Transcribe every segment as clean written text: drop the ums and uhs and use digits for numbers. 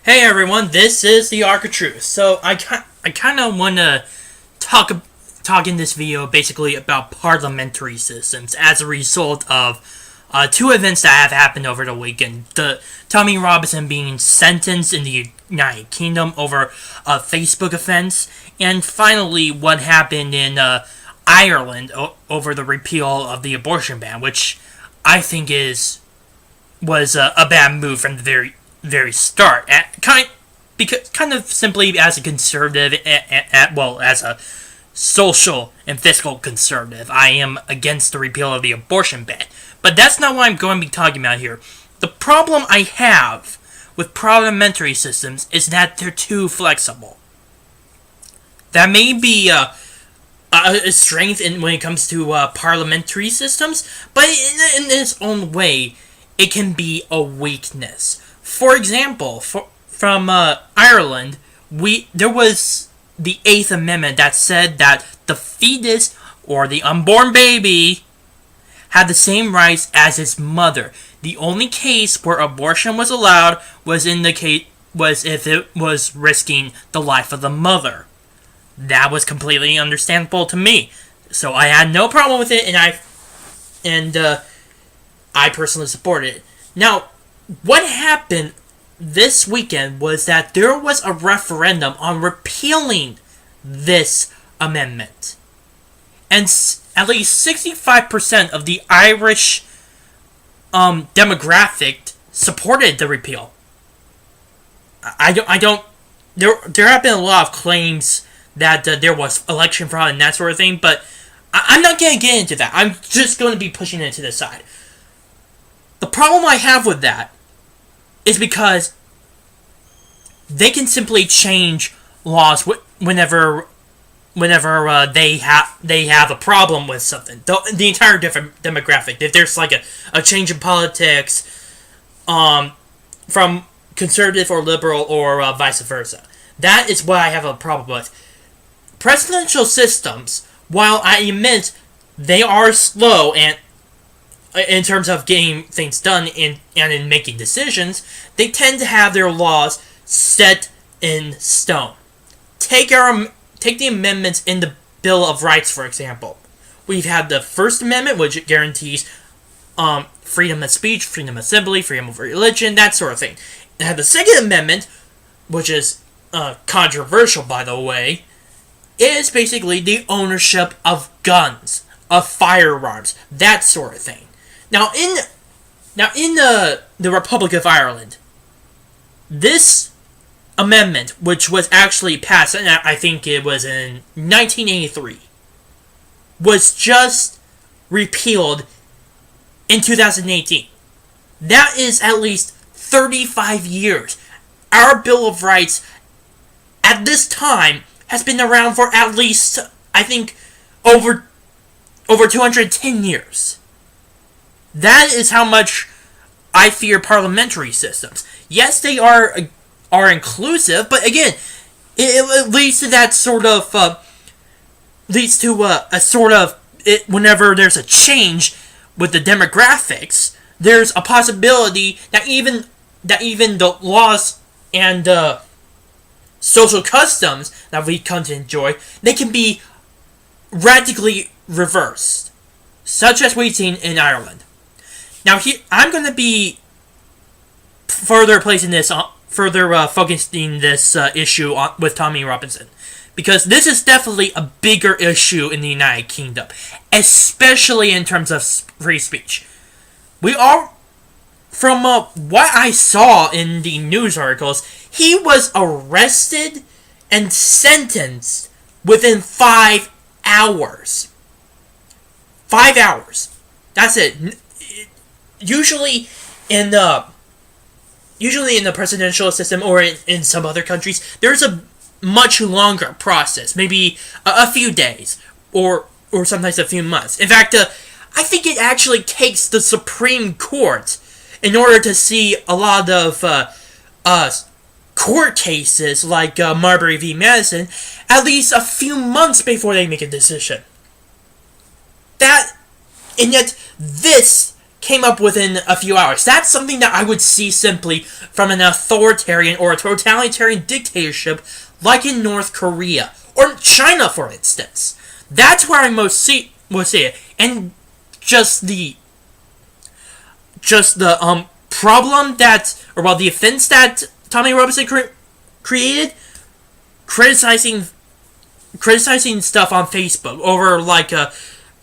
Hey everyone, this is the Arc of Truth. So I kind of want to talk in this video basically about parliamentary systems as a result of two events that have happened over the weekend. The Tommy Robinson being sentenced in the United Kingdom over a Facebook offense, and finally what happened in Ireland over the repeal of the abortion ban, which I think was a bad move from the very start. Kind of simply as a conservative, as a social and fiscal conservative, I am against the repeal of the abortion ban. But that's not what I'm going to be talking about here. The problem I have with parliamentary systems is that they're too flexible. That may be a strength when it comes to parliamentary systems, but in its own way, it can be a weakness. For example, from Ireland, there was the 8th Amendment that said that the fetus or the unborn baby had the same rights as its mother. The only case where abortion was allowed was if it was risking the life of the mother. That was completely understandable to me, so I had no problem with it, and I personally supported it. Now, what happened this weekend was that there was a referendum on repealing this amendment. And at least 65% of the Irish demographic supported the repeal. There have been a lot of claims that there was election fraud and that sort of thing, but I'm not going to get into that. I'm just going to be pushing it to the side. The problem I have with that is because they can simply change laws whenever they have a problem with something. The entire different demographic. If there's like a change in politics, from conservative or liberal or vice versa. That is what I have a problem with. Presidential systems, while I admit they are slow and in terms of getting things done and in making decisions, they tend to have their laws set in stone. Take the amendments in the Bill of Rights, for example. We've had the First Amendment, which guarantees freedom of speech, freedom of assembly, freedom of religion, that sort of thing. And had the Second Amendment, which is controversial, by the way, is basically the ownership of guns, of firearms, that sort of thing. Now, in the Republic of Ireland, this amendment, which was actually passed, and I think it was in 1983, was just repealed in 2018. That is at least 35 years. Our Bill of Rights, at this time, has been around for at least, I think, over 210 years. That is how much I fear parliamentary systems. Yes, they are inclusive, but again, it leads to that sort of whenever there's a change with the demographics, there's a possibility that even the laws and social customs that we come to enjoy, they can be radically reversed, such as we've seen in Ireland. Now, here I'm going to be further focusing this issue with Tommy Robinson, because this is definitely a bigger issue in the United Kingdom, especially in terms of free speech. We are, from what I saw in the news articles, he was arrested and sentenced within 5 hours. 5 hours. That's it. Usually in the presidential system or in some other countries, there's a much longer process, maybe a few days or sometimes a few months. In fact, I think it actually takes the Supreme Court in order to see a lot of court cases like Marbury v. Madison at least a few months before they make a decision. And yet, This came up within a few hours. That's something that I would see simply from an authoritarian or a totalitarian dictatorship like in North Korea or China, for instance. That's where I would see it. And just the problem that, or well, the offense that Tommy Robinson created, criticizing stuff on Facebook over like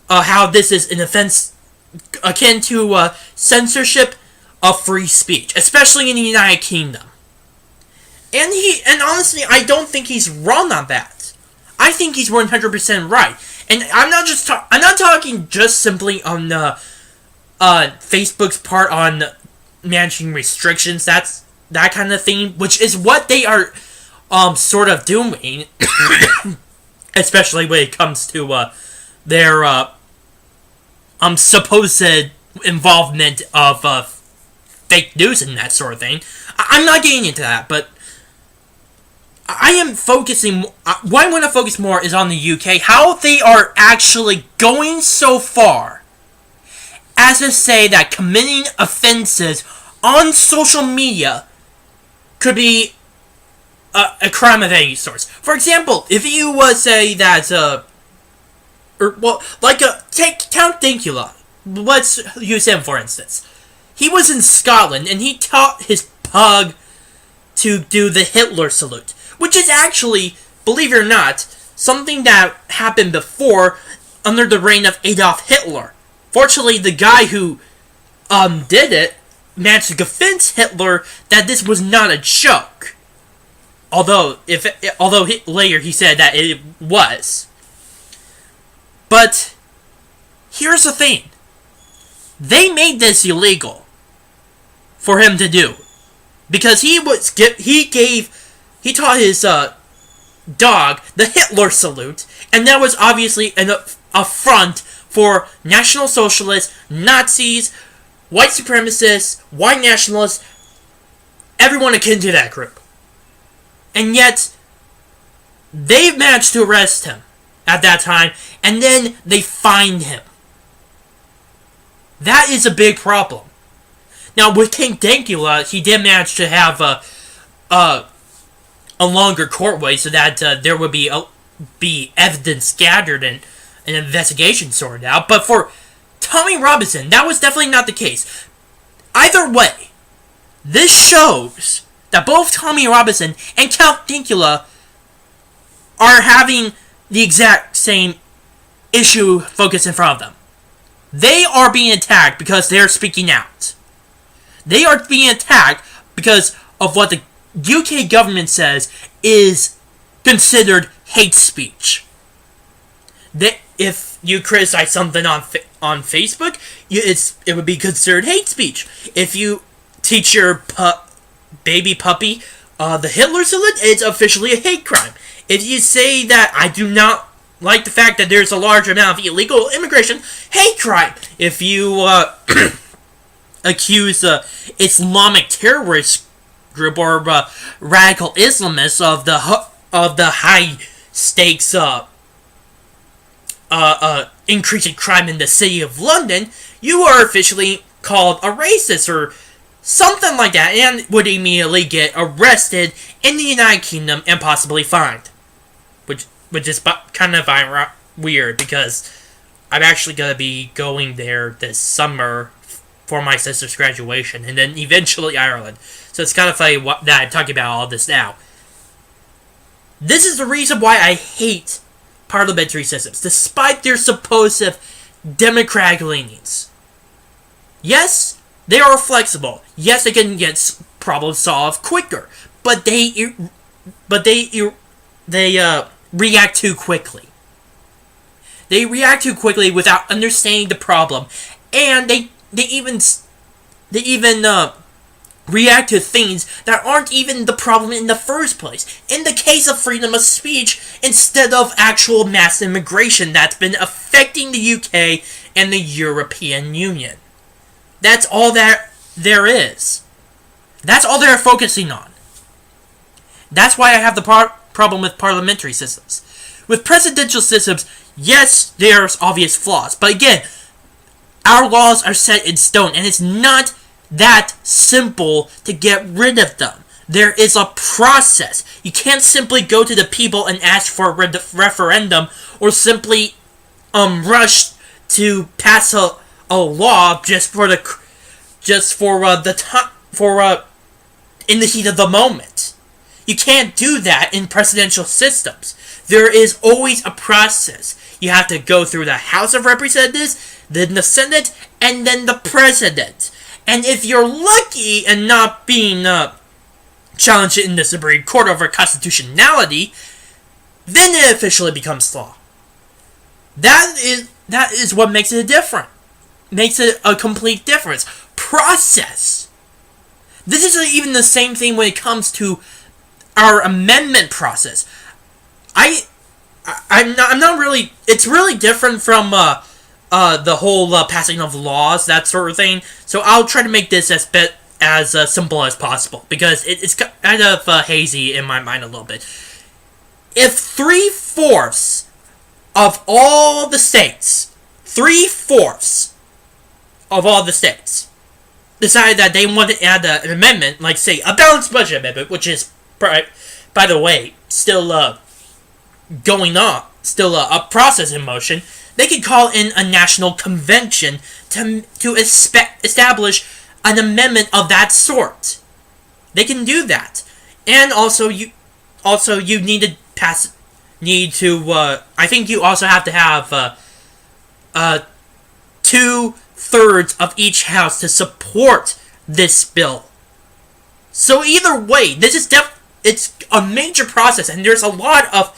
how this is an offense akin to censorship of free speech, especially in the United Kingdom. And honestly, I don't think he's wrong on that. I think he's 100% right. And I'm not talking just simply on Facebook's part on managing restrictions. That's that kind of thing, which is what they are sort of doing, especially when it comes to their supposed involvement of fake news and that sort of thing. I'm not getting into that, but I am focusing. What I want to focus more is on the UK, how they are actually going so far as to say that committing offenses on social media could be a crime of any sort. For example, if you say that, take Count Dankula. Let's use him for instance. He was in Scotland and he taught his pug to do the Hitler salute, which is actually, believe it or not, something that happened before under the reign of Adolf Hitler. Fortunately, the guy who did it managed to convince Hitler that this was not a joke. Although later he said that it was. But here's the thing. They made this illegal for him to do. Because he taught his dog the Hitler salute, and that was obviously an affront for National Socialists, Nazis, white supremacists, white nationalists, everyone akin to that group. And yet, they managed to arrest him at that time, and then they fined him. That is a big problem. Now, with King Dankula, he did manage to have a longer courtway so that there would be evidence gathered and an investigation sorted out. But for Tommy Robinson, that was definitely not the case. Either way, this shows that both Tommy Robinson and Count Dankula are having the exact same issue focused in front of them. They are being attacked because they're speaking out. They are being attacked because of what the UK government says is considered hate speech. If you criticize something on Facebook, it would be considered hate speech. If you teach your baby puppy the Hitler salute, it's officially a hate crime. If you say that I do not like the fact that there's a large amount of illegal immigration, hate crime. If you accuse Islamic terrorist group or radical Islamists of the high stakes increasing crime in the city of London, you are officially called a racist or something like that, and would immediately get arrested in the United Kingdom and possibly fined. Which is kind of weird, because I'm actually going to be going there this summer for my sister's graduation, and then eventually Ireland. So it's kind of funny that I'm talking about all this now. This is the reason why I hate parliamentary systems, despite their supposed democratic leanings. Yes, they are flexible. Yes, they can get problems solved quicker, but they react too quickly. They react too quickly without understanding the problem, and they even react to things that aren't even the problem in the first place. In the case of freedom of speech, instead of actual mass immigration that's been affecting the UK and the European Union. That's all that there is. That's all they're focusing on. That's why I have the problem with parliamentary systems. With presidential systems, yes, there's obvious flaws. But again, Our laws are set in stone, and it's not that simple to get rid of them. There is a process. You can't simply go to the people and ask for a referendum, or simply rush to pass a law in the heat of the moment. You can't do that in presidential systems. There is always a process. You have to go through the House of Representatives, then the Senate, and then the President. And if you're lucky and not being challenged in the Supreme Court over constitutionality, then it officially becomes law. That is what makes it different. Makes it a complete difference. Process. This is even the same thing when it comes to our amendment process. I'm not really. It's really different from the whole passing of laws, that sort of thing. So I'll try to make this as simple as possible, because it's kind of hazy in my mind a little bit. If 3/4 of all the states, 3/4 of all the states, decided that they want to add an amendment, like say a balanced budget amendment, which is, by the way, still going on, still a process in motion, they could call in a national convention to establish an amendment of that sort. They can do that, and also you need to pass. I think you also have to have 2/3 of each house to support this bill. So either way, this is it's a major process, and there's a lot of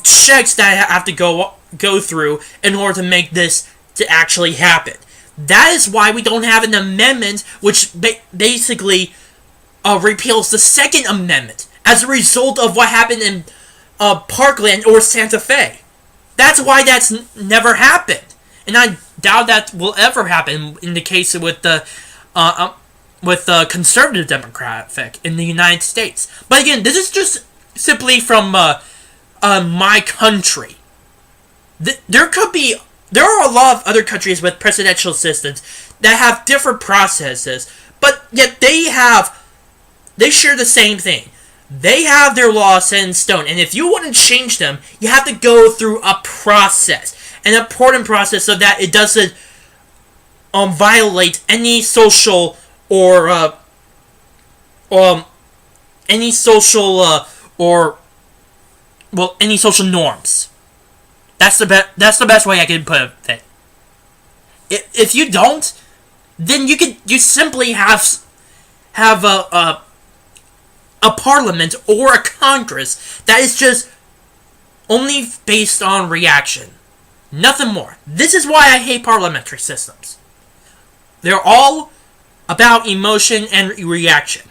checks that I have to go through in order to make this to actually happen. That is why we don't have an amendment which basically repeals the Second Amendment as a result of what happened in Parkland or Santa Fe. That's why that's never happened, and I doubt that will ever happen in the case with the conservative Democratic in the United States. But again, this is just simply from my country. There are a lot of other countries with presidential systems that have different processes, but yet they share the same thing. They have their laws set in stone, and if you want to change them, you have to go through a process, an important process, so that it doesn't violate any social any social norms. That's the best way I can put it. If you don't, then you simply have a parliament or a Congress that is just only based on reaction. Nothing more. This is why I hate parliamentary systems. They're all about emotion and reaction.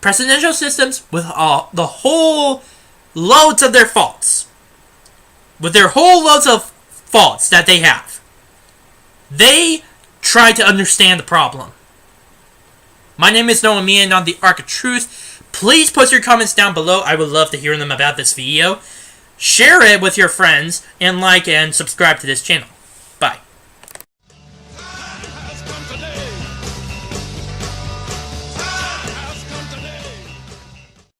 Presidential systems, with the whole loads of their faults, that they have, they try to understand the problem. My name is Noah Mia, and I'm the Arc of Truth. Please post your comments down below. I would love to hear them about this video. Share it with your friends, and like and subscribe to this channel.